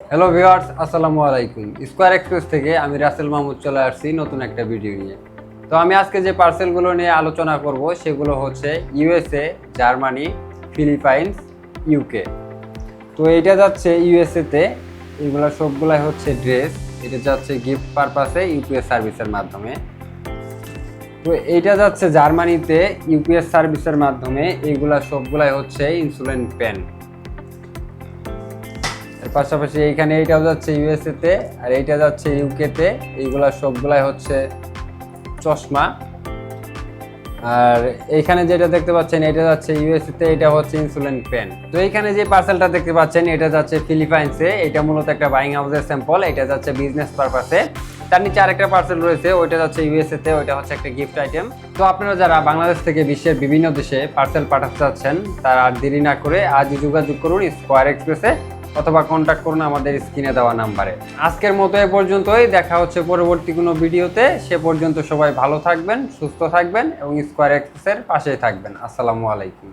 Hello viewers, আসসালামু আলাইকুম। Square express থেকে আমি রাসেল মাহমুদ চলে আসছি নতুন একটা ভিডিও নিয়ে। তো আমি আজকে যে পার্সেলগুলো নিয়ে আলোচনা করব সেগুলো হচ্ছে ইউএসএ, জার্মানি, ফিলিপাইন্স, ইউকে। তো এইটা যাচ্ছে ইউএসএ তে, এগুলো সবগুলাই হচ্ছে ড্রেস। এটা যাচ্ছে গিফট পারপাসে ইউপিএস সার্ভিসের মাধ্যমে। তো এইটা যাচ্ছে জার্মানিতে ইউপিএস সার্ভিসের মাধ্যমে। এইগুলা সবগুলাই হচ্ছে ইনসুলিন পেন। এর পাশাপাশি এইখানে এইটাও যাচ্ছে ইউএসএ তে, আর এইটা যাচ্ছে ইউকে তে। এইগুলা সবগুলাই হচ্ছে চশমা। আর এইখানে যেটা দেখতে পাচ্ছেন এটা যাচ্ছে ইউএসএ তে, এটা হচ্ছে ইনসুলিন পেন। তো এইখানে যে পার্সেলটা দেখতে পাচ্ছেন এটা যাচ্ছে ফিলিপাইন্সে। এটা মূলত একটা বাইং হাউসের স্যাম্পল। এটা যাচ্ছে বিজনেস পারপাসে। তার নিচে আরেকটা পার্সেল রয়েছে, ওইটা যাচ্ছে ইউএসএ তে, ওইটা হচ্ছে একটা গিফট আইটেম। তো আপনারা যারা বাংলাদেশ থেকে বিশ্বের বিভিন্ন দেশে পার্সেল পাঠাতে চাচ্ছেন তারা আর দেরি না করে আজই যোগাযোগ করুন স্কয়ার এক্সপ্রেসে, অথবা কন্ট্যাক্ট করুন আমাদের স্ক্রিনে দেওয়া নাম্বারে। আজকের মতো এ পর্যন্তই, দেখা হচ্ছে পরবর্তী কোনো ভিডিওতে। সে পর্যন্ত সবাই ভালো থাকবেন, সুস্থ থাকবেন এবং স্কয়ার এক্সপ্রেসের পাশেই থাকবেন। আসসালামু আলাইকুম।